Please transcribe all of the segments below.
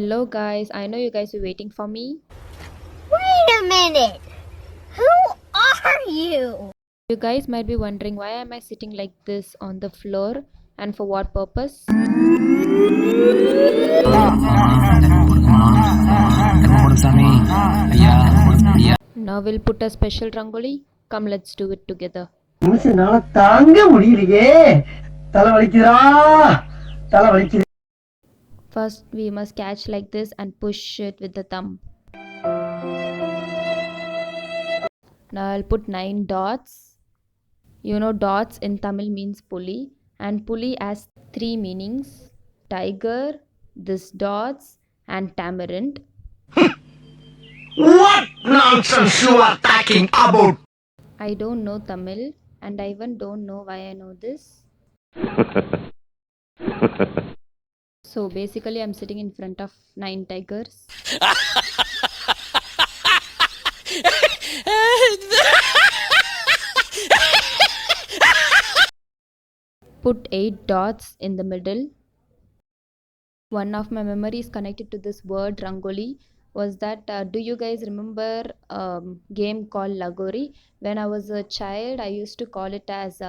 Hello guys, I know you guys were waiting for me. Wait a minute! Who are you? You guys might be wondering why am I sitting like this on the floor and for what purpose? Now we'll put a special rangoli. Come, let's do it together. First we must catch like this and push it with the thumb. Now I'll put 9 dots. You know dots in Tamil means puli, and puli has 3 meanings: tiger, this dots, and tamarind. What nonsense you are talking about? I don't know Tamil and I even don't know why I know this. So basically I'm sitting in front of 9 tigers. Put 8 dots in the middle. One of my memories connected to this word rangoli was that do you guys remember game called Lagori? When I was a child, I used to call it as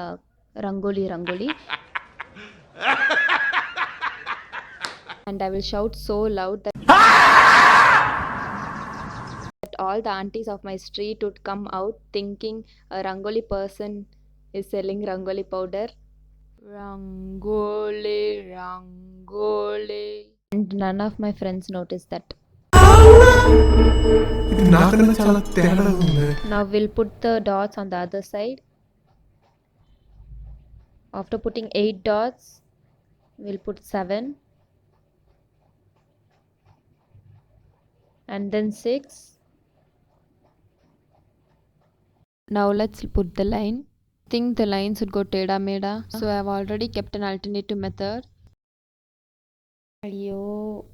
rangoli. And I will shout so loud that all the aunties of my street would come out thinking a rangoli person is selling rangoli powder. Rangoli, rangoli. And none of my friends noticed that. Now we'll put the dots on the other side. After putting 8 dots, we'll put 7 and then 6. Now let's put the line. I think the lines would go teda meda, so I've already kept an alternative method. Ayyo,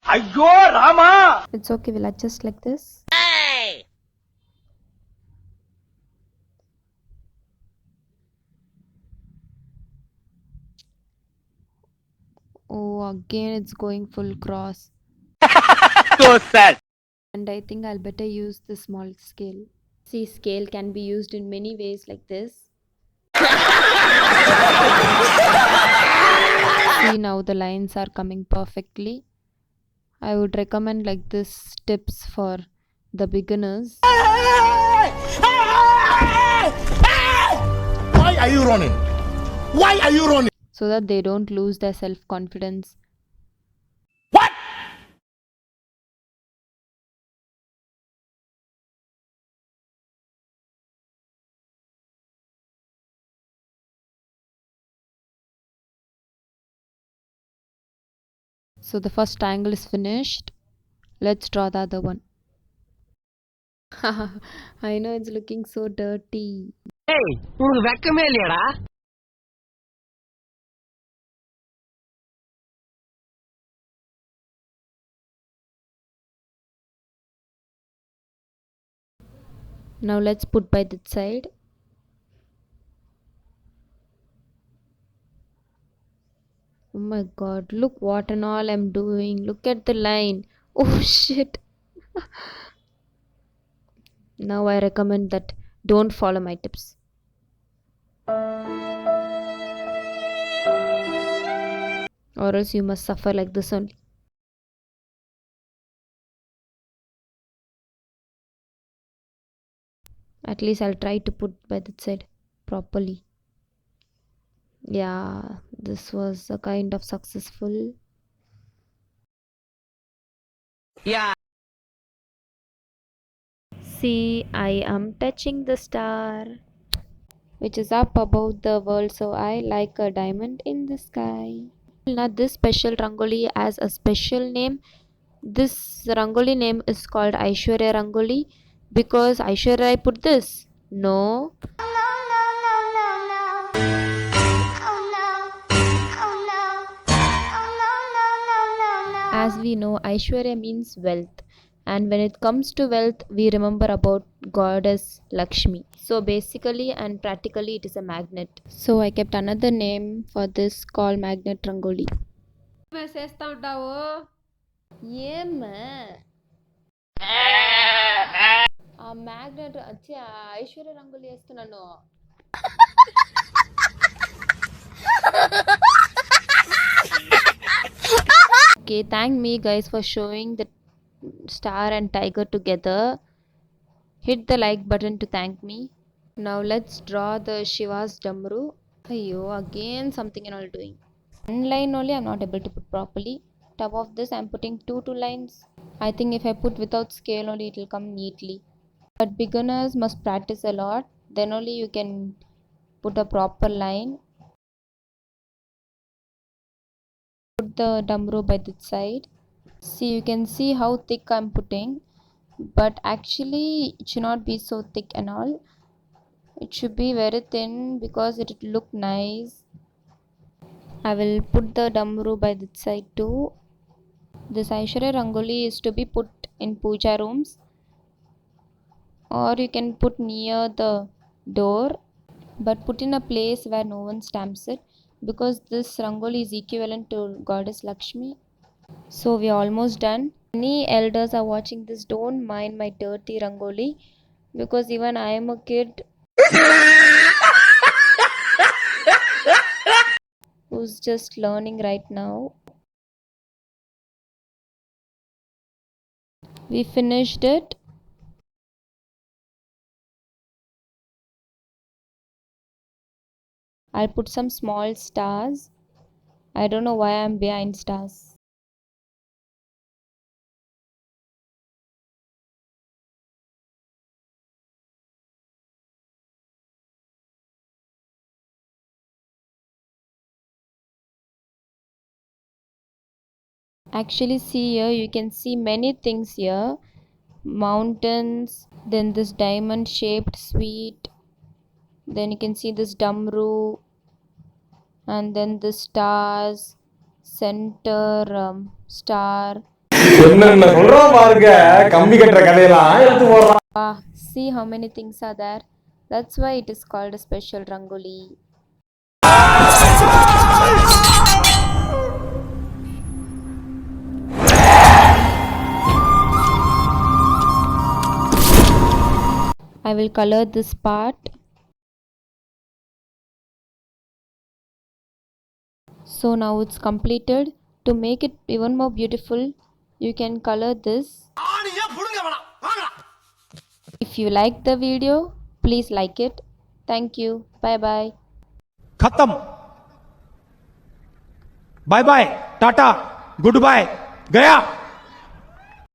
Rama! It's okay, we'll adjust like this. Hey! Oh, again it's going full cross. So sad. And I think I'll better use the small scale. See, scale can be used in many ways like this. See, now the lines are coming perfectly. I would recommend like this tips for the beginners. Why are you running? Why are you running? So that they don't lose their self-confidence. What? So the first triangle is finished. Let's draw the other one. I know it's looking so dirty. Hey, உனக்கு வெக்கமே இல்லையாடா? Now let's put by that side. Oh my god, look what and all I'm doing. Look at the line. Oh shit. Now I recommend that don't follow my tips. Or else you must suffer like this only. At least I'll try to put by that side properly. Yeah, this was a kind of successful. Yeah. See, I am touching the star, which is up above the world, so I like a diamond in the sky. Now this special rangoli has a special name. This rangoli name is called Aishwarya Rangoli because Aishwarya Rai put this. No. As we know, Aishwarya means wealth. And when it comes to wealth, we remember about goddess Lakshmi. So basically and practically it is a magnet. So I kept another name for this called magnet rangoli. ఏమే ఆ magnet వచ్చి ఆ ఐశ్వర్య రంగులు వేస్తున్నాను. Okay, thank me guys for showing the star and tiger together. Hit the like button to thank me. Now let's draw the Shiva's Damru. Ayyo, again something and all doing. One line only I'm not able to put properly. Top of this I'm putting two lines. I think if I put without scale only it will come neatly. But beginners must practice a lot. Then only you can put a proper line. Put the Damru by this side. See, you can see how thick I'm putting. But actually it should not be so thick and all. It should be very thin because it will look nice. I will put the Damru by this side too. This Aishwarya Rangoli is to be put in puja rooms, or you can put near the door, but put in a place where no one stamps it, because this Rangoli is equivalent to Goddess Lakshmi. So we are almost done. Many elders are watching this. Don't mind my dirty Rangoli, because even I am a kid who's just learning right now. We finished it. I'll put some small stars. I don't know why I'm behind stars. Actually, see here, you can see many things here. Mountains, then this diamond shaped sweet, then you can see this Damru, and then the stars, center star. என்னென்ன சொல்றான் பாருங்க, கம்பி கட்டுற கதையெல்லாம் எடுத்து போடுறான். See how many things are there. That's why it is called a special Rangoli. I will color this part. So now it's completed. To make it even more beautiful, you can color this. If you like the video, please like it. Thank you. Bye bye. खत्म. Bye bye, tata, goodbye, गया.